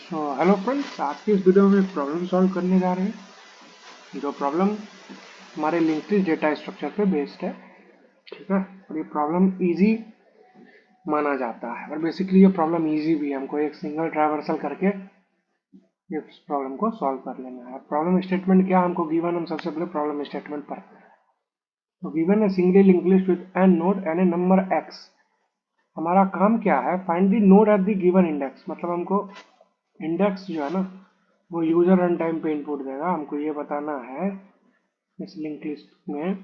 Hello friends, आज की इस वीडियो में एक प्रॉब्लम सॉल्व करने जा रहे हैं। जो प्रॉब्लम हमारे लिंक्ड लिस्ट डेटा स्ट्रक्चर पे बेस्ड है। ठीक है, और ये प्रॉब्लम इजी माना जाता है और बेसिकली ये प्रॉब्लम इजी भी है। हमको एक सिंगल ट्रावर्सल करके इस प्रॉब्लम को सॉल्व कर लेना है। प्रॉब्लम स्टेटमेंट क्या हमको गिवन, हम सबसे पहले प्रॉब्लम स्टेटमेंट पढ़ते हैं। तो गिवन है singly linked list with an node and a number X. हमारा काम क्या है, find the node at the given index. मतलब हमको इंडेक्स जो है ना, वो यूजर रन टाइम पे इनपुट देगा। हमको ये बताना है इस लिंक लिस्ट में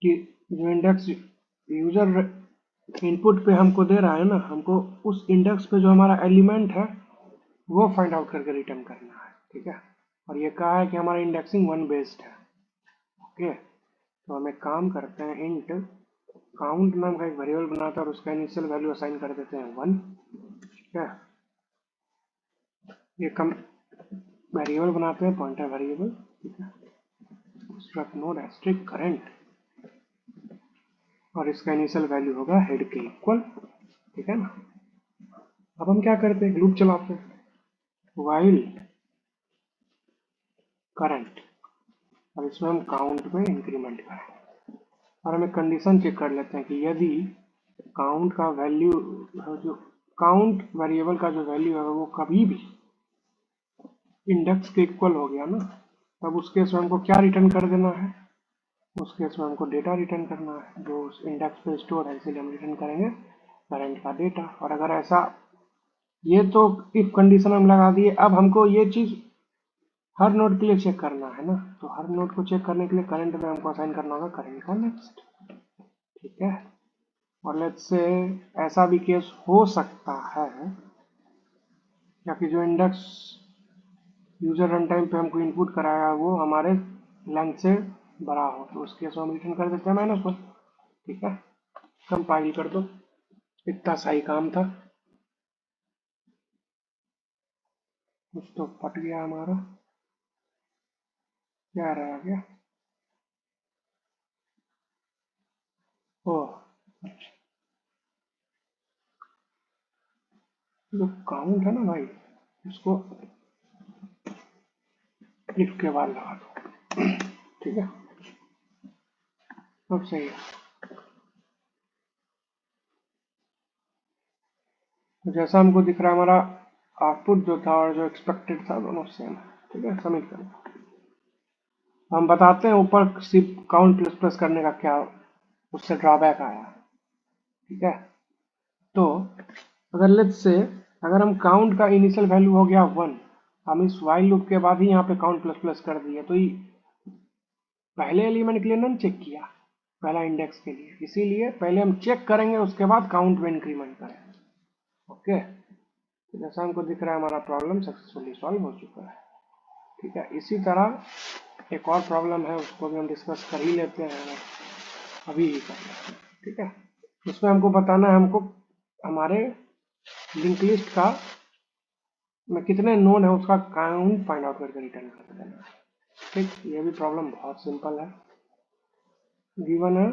कि जो इंडेक्स यूजर इनपुट पे हमको दे रहा है ना, हमको उस इंडेक्स पे जो हमारा एलिमेंट है वो फाइंड आउट करके रिटर्न करना है। ठीक है, और ये कहा है कि हमारा इंडेक्सिंग वन बेस्ड है। ओके, तो हम एक काम करते हैं, इंट काउंट नाम का एक वेरिएबल बनाते हैं और उसका इनिशियल वैल्यू असाइन कर देते हैं 1। ठीक है, ये कम वेरिएबल बनाते हैं, पॉइंटर वेरिएबल। ठीक है, स्ट्रक्ट नोड एस्ट्रिक करंट और इसका इनिशियल वैल्यू होगा हेड के इक्वल। ठीक है ना। अब हम क्या करते हैं, लूप चलाते हैं व्हाइल करंट, और इसमें हम काउंट में इंक्रीमेंट करें और हम एक कंडीशन चेक कर लेते हैं कि यदि काउंट का वैल्यू, जो काउंट वेरिएबल का जो वैल्यू है वो कभी भी इंडेक्स के इक्वल हो गया ना, तब उस केस में हमको क्या रिटर्न कर देना है, उस केस में हमको डेटा रिटर्न करना है जो उस इंडेक्स पे स्टोर है, इसीलिए हम रिटर्न करेंगे करंट का डेटा। और अगर ऐसा, ये तो इफ कंडीशन हम लगा दिए। अब हमको ये चीज हर नोड के लिए चेक करना है ना, तो हर नोड को चेक करने के लिए करंट में हमको असाइन करना होगा करंट का नेक्स्ट। ठीक है, और लेट्स से ऐसा भी केस हो सकता है कि जो इंडेक्स यूजर रन टाइम पे हमको इनपुट कराया वो हमारे लेंथ से बड़ा हो, तो उस केस में हम रिटर्न कर देते हैं -1। ठीक है, कंपाइल कर दो, इतना सही काम था। कुछ तो फट गया हमारा, क्या रह गया। ओह, जो काउंट है ना भाई, उसको इफ के बाद लगा दो। ठीक है, अब सही है। तो जैसा हमको दिख रहा है, हमारा आउटपुट जो था और जो एक्सपेक्टेड था दोनों सेम है। ठीक है, सबमिट कर दो। हम बताते हैं ऊपर सिर्फ काउंट प्लस प्लस करने का क्या उससे ड्रॉबैक आया। ठीक है, तो अगर लेट्स से अगर हम काउंट का इनिशियल वैल्यू हो गया 1, हम इस वाइल लूप के बाद ही यहाँ पे काउंट प्लस प्लस कर दिए, तो ये पहले एलिमेंट के लिए नन चेक किया, पहला इंडेक्स के लिए, इसीलिए पहले हम चेक करेंगे उसके बाद काउंट में इंक्रीमेंट करेंगे। ओके, तो जैसा हमको दिख रहा है हमारा प्रॉब्लम सक्सेसफुली सॉल्व हो चुका है। ठीक है, इसी तरह एक और प्रॉब्लम है, उसको भी हम डिस्कस कर ही लेते हैं, अभी ही कर लेते हैं। ठीक है, उसमें हमको बताना है, हमको हमारे लिंक लिस्ट का में कितने नोड है उसका काउंट फाइंड आउट करके रिटर्न कर देना है। ठीक, ये भी प्रॉब्लम बहुत सिंपल है। गिवन है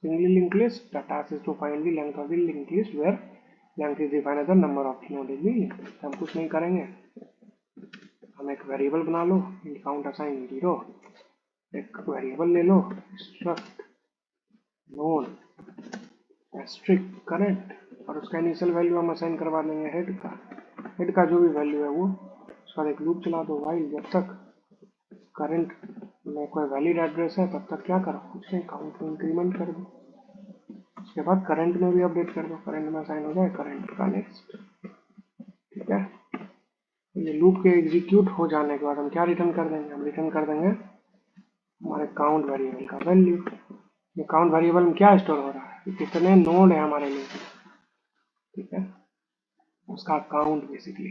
singly link list, the task is to find the length of the link list where length is defined as the number of node in the link list. हम कुछ नहीं करेंगे, हम एक वेरिएबल बना लो, काउंट असाइन 0, एक variable ले लो struct node asterisk current, और उसका इनिशियल वैल्यू हम असाइन करवा देंगे हेड का जो भी वैल्यू है वो। उसका एक लूप चला दो वाइल, जब तक करंट में कोई वैलिड एड्रेस है तब तक क्या करो, कुछ नहीं, काउंट में इंक्रीमेंट कर दो। उसके बाद करंट में भी अपडेट कर दो, करंट में असाइन हो जाए करंट का नेक्स्ट। ठीक है, ये लूप के एग्जीक्यूट हो जाने के बाद हम क्या रिटर्न कर देंगे, हम रिटर्न कर देंगे हमारे काउंट वेरिएबल का वैल्यू। ये काउंट वेरिएबल में क्या स्टोर हो रहा है, कितने नोड है हमारे लिए। ठीक है, उसका काउंट बेसिकली।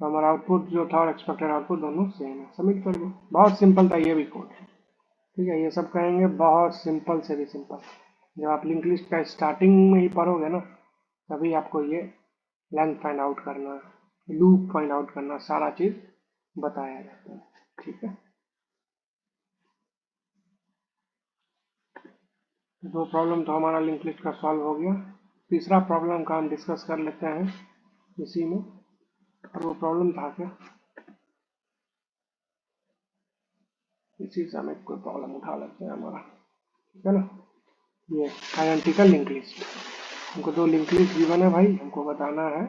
तो हमारा आउटपुट जो था और एक्सपेक्टेड आउटपुट दोनों सेम है। सबमिट कर दो, बहुत सिंपल था ये भी कोड। ठीक है, ये सब कहेंगे बहुत सिंपल से भी सिंपल। जब आप लिंक लिस्ट का स्टार्टिंग में ही पढ़ोगे ना, तभी आपको ये लेंथ फाइंड आउट करना, लूप फाइंड आउट करना, सारा चीज बताया जाता है। ठीक है, दो प्रॉब्लम तो हमारा लिंक लिस्ट का सॉल्व हो गया। तीसरा प्रॉब्लम का हम डिस्कस कर लेते हैं इसी में, और वो प्रॉब्लम था क्या? इसी से हमें कोई प्रॉब्लम उठा लेते हैं हमारा, ठीक है ना। ये आइडेंटिकल लिंक लिस्ट, हमको दो लिंक लिस्ट गिवन है भाई, हमको बताना है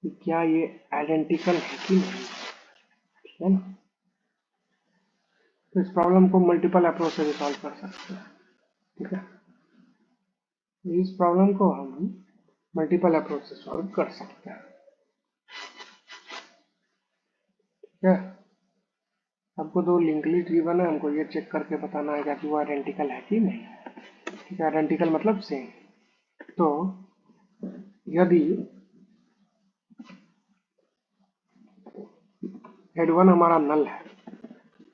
कि क्या ये आइडेंटिकल है कि नहीं, ठीक है ना। तो इस प्रॉब्लम को मल्टीपल अप्रोच से भी सॉल्व कर सकते हैं, ठीक है। इस प्रॉब्लम को हम मल्टीपल अप्रोच से सॉल्व कर सकते हैं, ठीक है। आपको दो लिंक लिस्ट गिवन है, हमको ये चेक करके बताना है कि वो आइडेंटिकल है कि नहीं, ठीक है। आइडेंटिकल मतलब सेम। तो यदि हेड 1 हमारा नल है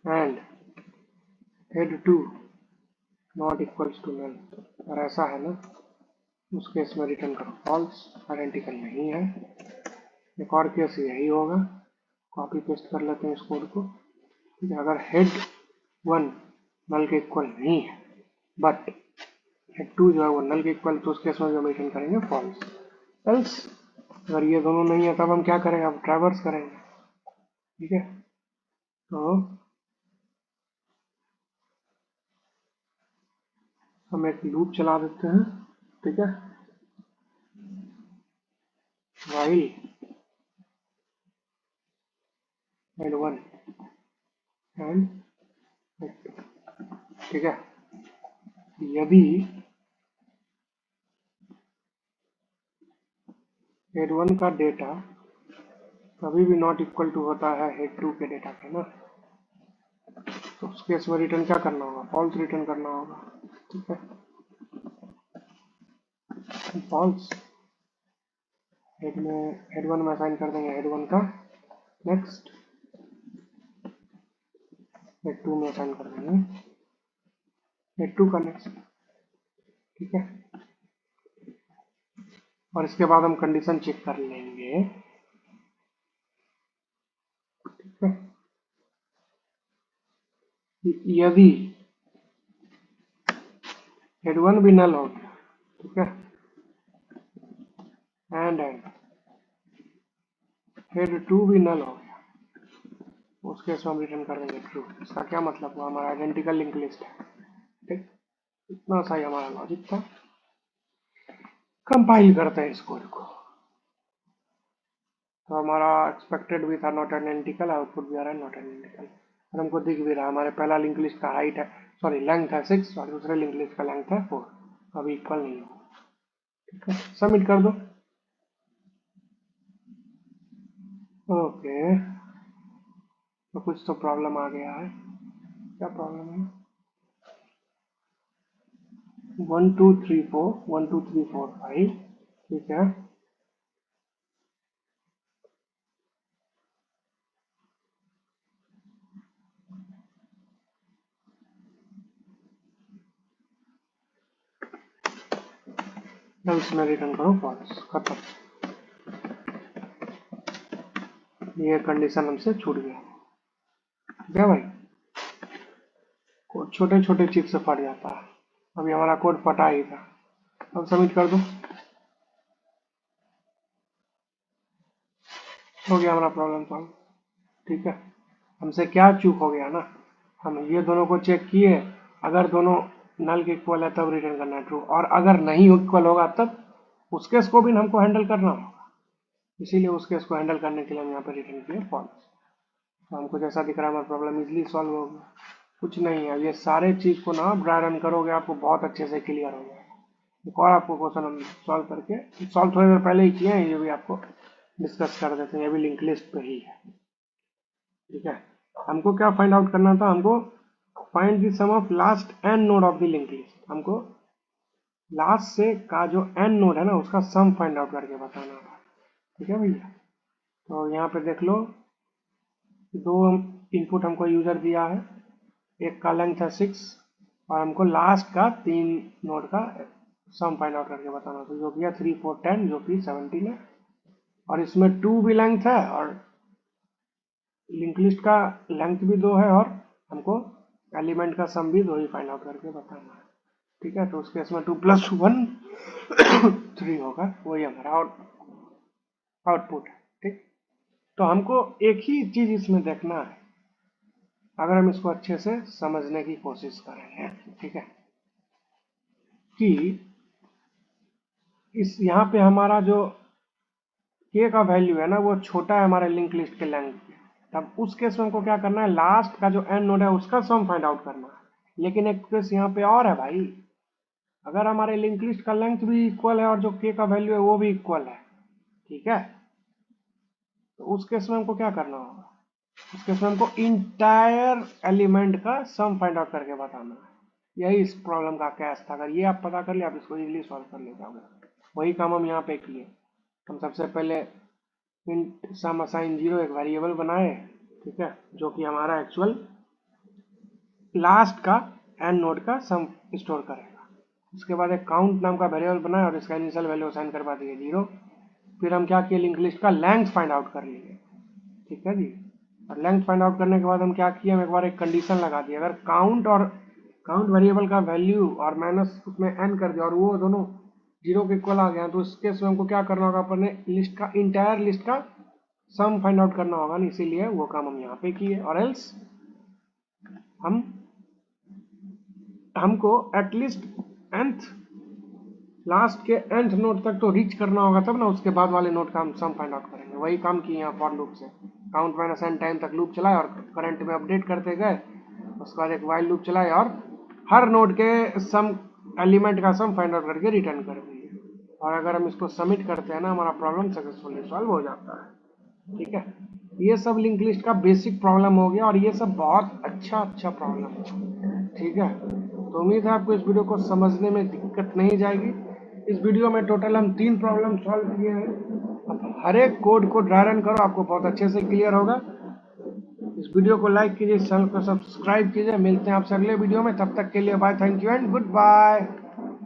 and head 2 not equals to null, और ऐसा है ना, उस केस में रिटर्न करो फॉल्स, आइडेंटिकल नहीं है। एक और केस यही होगा, कॉपी पेस्ट कर लेते हैं इस कोड को, ठीक है। अगर हेड 1 नल के इक्वल नहीं है बट हेड 2 जो है वो नल के इक्वल, तो उस केस में हम रिटर्न करेंगे फॉल्स। एल्स अगर ये दोनों नहीं है तब हम क्या करेंगे, अब ट्रैवर्स करेंगे, ठीक है। तो हम एक लूप चला देते हैं, ठीक है। while head 1 and head 2, ठीक है। यदि हेड 1 का डेटा कभी भी नॉट इक्वल टू होता है हेड 2 के डेटा का ना, तो उस केस में रिटर्न क्या करना होगा, फॉल्स रिटर्न करना होगा, ठीक है। फॉल्स हेड 1 में असाइन कर देंगे हेड 1 का, नेक्स्ट हेड 2 में असाइन कर देंगे हेड 2 का नेक्स्ट, ठीक है। और इसके बाद हम कंडीशन चेक कर लेंगे, ठीक है। यदि हेड 1 भी नल हो गया, ठीक है, एंड हेड 2 भी नल हो गया, उस केस में हम रिटर्न कर देंगे ट्रू। इसका क्या मतलब हुआ, हमारा आइडेंटिकल लिंक लिस्ट है, ठीक। इतना सही हमारा लॉजिक था। कंपाइल करते हैं इस कोड को, तो हमारा एक्सपेक्टेड भी था नॉट आइडेंटिकल, आउटपुट भी आ रहा है नॉट आइडेंटिकल, और हमको दिख भी रहा है हमारे पहला लिंक लिस्ट का हाइट है, सॉरी लेंथ है 6 और दूसरे लिंक लिस्ट का लेंथ है 4, अभी इक्वल नहीं हो, ठीक है। सबमिट कर दो, ओके। तो कुछ तो प्रॉब्लम आ गया है, क्या प्रॉब्लम है, 1 2 3 4 1 2 3 4 5, ठीक है। एल्स में रिटर्न करो फॉल्स, खत्म। ये कंडीशन हमसे छूट गया, ठीक है भाई। कोड छोटे छोटे चीज से फट जाता है, अभी हमारा कोड फटा ही था। अब सबमिट कर दो, हो गया हमारा प्रॉब्लम सॉल्व, ठीक है। हमसे क्या चूक हो गया ना, हम ये दोनों को चेक किए, अगर दोनों नल के इक्वल है तब रिटर्न करना है ट्रू, और अगर नहीं इक्वल होगा तब उस केस को भी हमको हैंडल करना होगा, इसीलिए उस केस को हैंडल करने के लिए हम यहाँ पे रिटर्न किए फॉल्स। तो हमको जैसा दिख रहा है हमारा प्रॉब्लम इजीली सॉल्व हो गया, कुछ नहीं है। ये सारे चीज को ना आप ड्राई रन करोगे आपको बहुत अच्छे से क्लियर हो जाएगा। एक और आपको क्वेश्चन हम सॉल्व करके, सॉल्व थोड़ी देर पहले ही किए हैं, ये भी आपको डिस्कस कर देते हैं, ये भी लिंक लिस्ट पे ही है, ठीक है। हमको क्या फाइंड आउट करना था, हमको find the sum of last N node of the link list, हमको लास्ट से का जो एन नोड है ना उसका सम फाइंड आउट करके बताना था, ठीक है भैया। तो यहाँ पे देख लो, दो इनपुट हमको यूजर दिया है, एक का लेंथ है 6 और हमको लास्ट का 3 नोड का सम फाइंड आउट करके बताना, तो जो किया 3 4 10 जो कि 17 है, और इसमें 2 भी लेंथ है और लिंक लिस्ट का लेंथ भी 2 है, और हमको एलिमेंट का सम भी 2 ही फाइंड आउट करके बताना है, ठीक है। तो उस केस में 2 + 1 3 होगा, वही हमारा आउटपुट है, ठीक। तो हमको एक ही चीज इसमें देखना है, अगर हम इसको अच्छे से समझने की कोशिश करेंगे, ठीक है, कि इस यहाँ पे हमारा जो k का वैल्यू है ना वो छोटा है हमारे लिंक लिस्ट के लेंथ पे, तब उस केस में हमको क्या करना है, लास्ट का जो n नोड है उसका सम फाइंड आउट करना है। लेकिन एक केस यहाँ पे और है भाई, अगर हमारे लिंक लिस्ट का लेंथ भी इक्वल है और जो k का वैल्यू है वो भी इक्वल है, ठीक है, तो उस केस में हमको क्या करना होगा, उस केस में हमको इंटायर एलिमेंट का सम फाइंड आउट करके बताना है। यही इस प्रॉब्लम का कैच था, अगर ये आप पता कर लिया आप इसको इजीली सॉल्व कर ले जाओगे। वही काम हम यहाँ पे किए, हम सबसे पहले इंट सम असाइन 0 एक वेरिएबल बनाए, ठीक है, जो कि हमारा एक्चुअल लास्ट का एन नोड का सम स्टोर करेगा। उसके बाद एक काउंट नाम का वेरिएबल बनाया और इसका इनिशियल वैल्यू असाइन करवा दिए 0। फिर हम क्या किए, लिंक लिस्ट का लेंथ फाइंड आउट कर लिए, ठीक है जी। और लेंथ फाइंड आउट करने के बाद हम क्या किए, हम एक बार एक कंडीशन लगा दी, अगर काउंट वेरिएबल का वैल्यू और माइनस उसमें एन कर दिया और वो दोनों 0 के इक्वल आ गया, तो इस केस में हमको क्या करना होगा, अपने लिस्ट का इंटायर लिस्ट का सम फाइंड आउट करना होगा ना, इसीलिए वो काम हम यहाँ पे किए। और एल्स हमको एटलीस्ट nth लास्ट के nth नोड तक तो रीच करना होगा, तब ना उसके बाद वाले नोड का हम सम फाइंड आउट करेंगे। वही काम किए यहाँ फॉर लूप से, काउंट माइनस n टाइम तक लूप चलाए और करंट में अपडेट करते गए, उसके बाद एक वाइल लूप चलाए और हर नोड के सम एलिमेंट का सम फाइंड आउट करके रिटर्न कर दिए। और अगर हम इसको सबमिट करते हैं ना, हमारा प्रॉब्लम सक्सेसफुली सॉल्व हो जाता है, ठीक है। ये सब लिंक लिस्ट का बेसिक प्रॉब्लम हो गया और ये सब बहुत अच्छा प्रॉब्लम है, ठीक है। तो उम्मीद है आपको इस वीडियो को समझने में दिक्कत नहीं जाएगी। इस वीडियो में टोटल हम 3 प्रॉब्लम सॉल्व किए हैं। अब हर एक कोड को ड्राई रन करो, आपको बहुत अच्छे से क्लियर होगा। इस वीडियो को लाइक कीजिए, चैनल को सब्सक्राइब कीजिए। मिलते हैं आपसे अगले वीडियो में, तब तक के लिए bye, thank you and good bye.